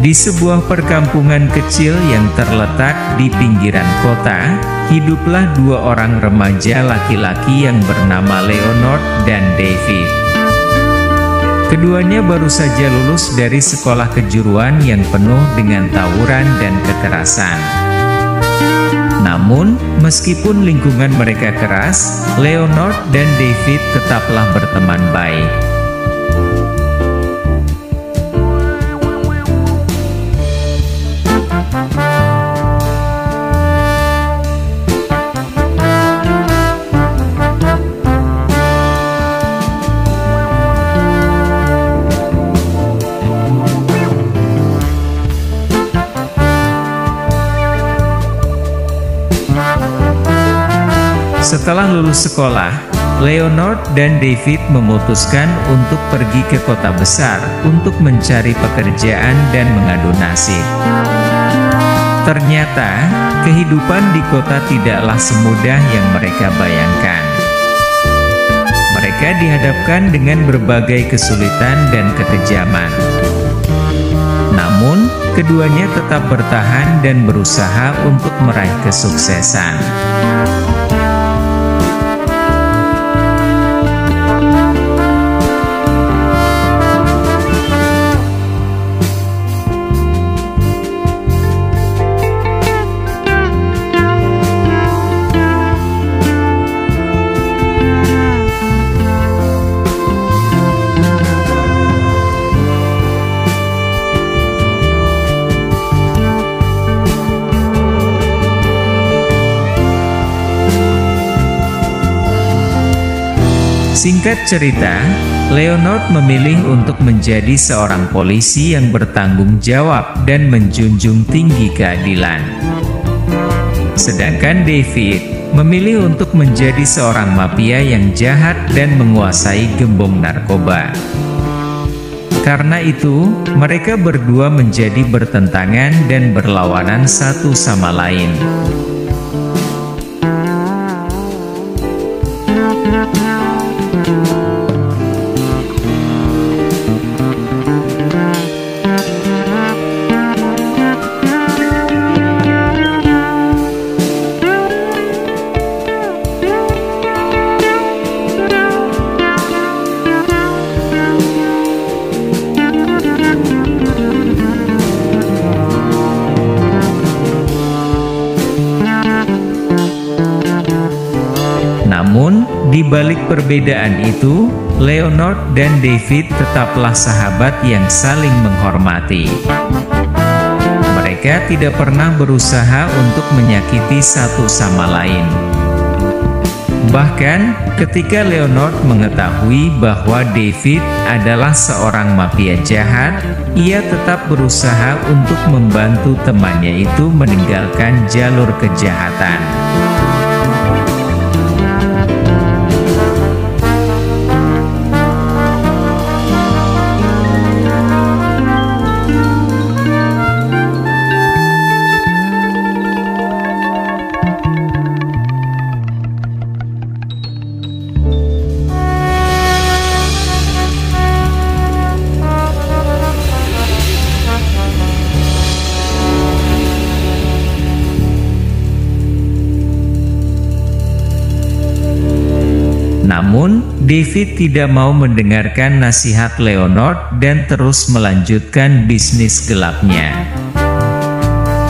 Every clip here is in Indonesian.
Di sebuah perkampungan kecil yang terletak di pinggiran kota, hiduplah dua orang remaja laki-laki yang bernama Leonard dan David. Keduanya baru saja lulus dari sekolah kejuruan yang penuh dengan tawuran dan kekerasan. Namun, meskipun lingkungan mereka keras, Leonard dan David tetaplah berteman baik. Setelah lulus sekolah, Leonard dan David memutuskan untuk pergi ke kota besar untuk mencari pekerjaan dan mengadu nasib. Ternyata, kehidupan di kota tidaklah semudah yang mereka bayangkan. Mereka dihadapkan dengan berbagai kesulitan dan kekejaman. Namun, keduanya tetap bertahan dan berusaha untuk meraih kesuksesan. Singkat cerita, Leonard memilih untuk menjadi seorang polisi yang bertanggung jawab dan menjunjung tinggi keadilan. Sedangkan David memilih untuk menjadi seorang mafia yang jahat dan menguasai gembong narkoba. Karena itu, mereka berdua menjadi bertentangan dan berlawanan satu sama lain. Namun, di balik perbedaan itu, Leonard dan David tetaplah sahabat yang saling menghormati. Mereka tidak pernah berusaha untuk menyakiti satu sama lain. Bahkan, ketika Leonard mengetahui bahwa David adalah seorang mafia jahat, ia tetap berusaha untuk membantu temannya itu meninggalkan jalur kejahatan. Namun, David tidak mau mendengarkan nasihat Leonard dan terus melanjutkan bisnis gelapnya.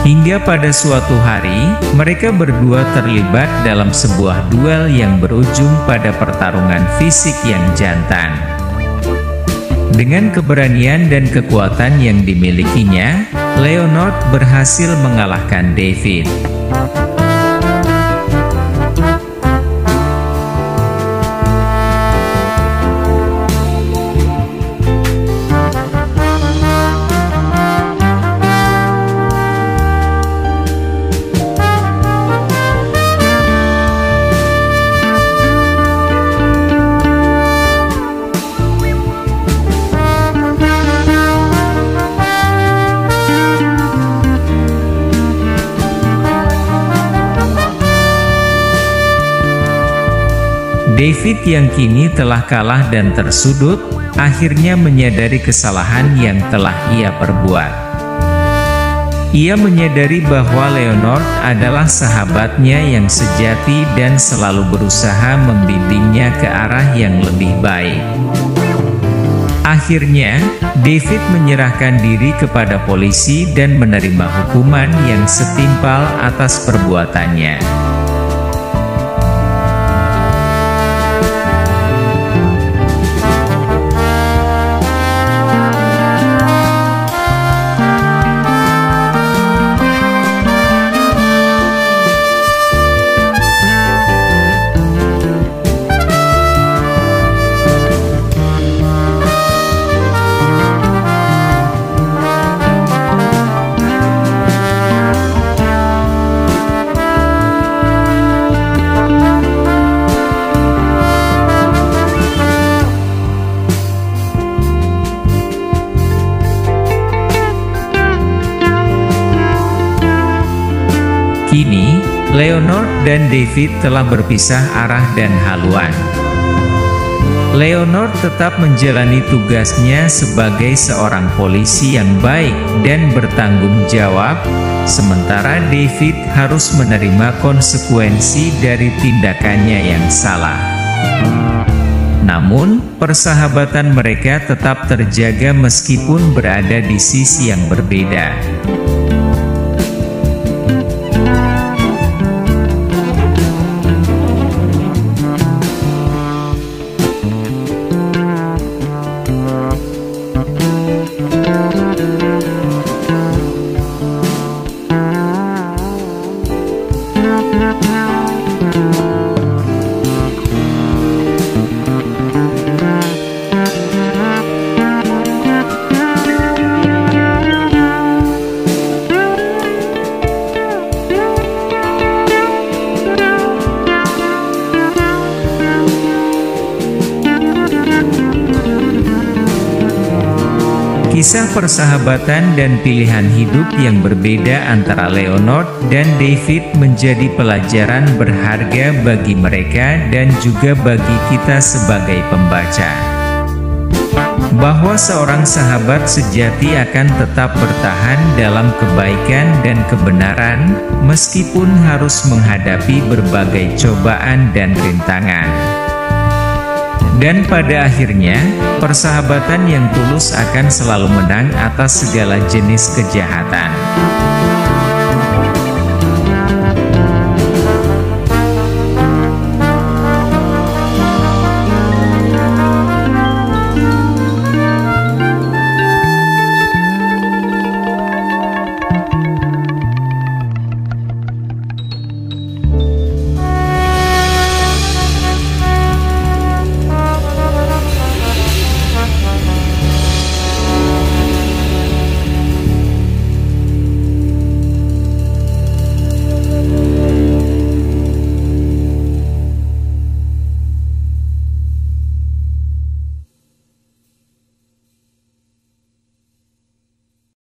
Hingga pada suatu hari, mereka berdua terlibat dalam sebuah duel yang berujung pada pertarungan fisik yang jantan. Dengan keberanian dan kekuatan yang dimilikinya, Leonard berhasil mengalahkan David. David yang kini telah kalah dan tersudut, akhirnya menyadari kesalahan yang telah ia perbuat. Ia menyadari bahwa Leonard adalah sahabatnya yang sejati dan selalu berusaha membimbingnya ke arah yang lebih baik. Akhirnya, David menyerahkan diri kepada polisi dan menerima hukuman yang setimpal atas perbuatannya. Kini, Leonard dan David telah berpisah arah dan haluan. Leonard tetap menjalani tugasnya sebagai seorang polisi yang baik dan bertanggung jawab, sementara David harus menerima konsekuensi dari tindakannya yang salah. Namun, persahabatan mereka tetap terjaga meskipun berada di sisi yang berbeda. Kisah persahabatan dan pilihan hidup yang berbeda antara Leonard dan David menjadi pelajaran berharga bagi mereka dan juga bagi kita sebagai pembaca. Bahwa seorang sahabat sejati akan tetap bertahan dalam kebaikan dan kebenaran, meskipun harus menghadapi berbagai cobaan dan rintangan. Dan pada akhirnya, persahabatan yang tulus akan selalu menang atas segala jenis kejahatan.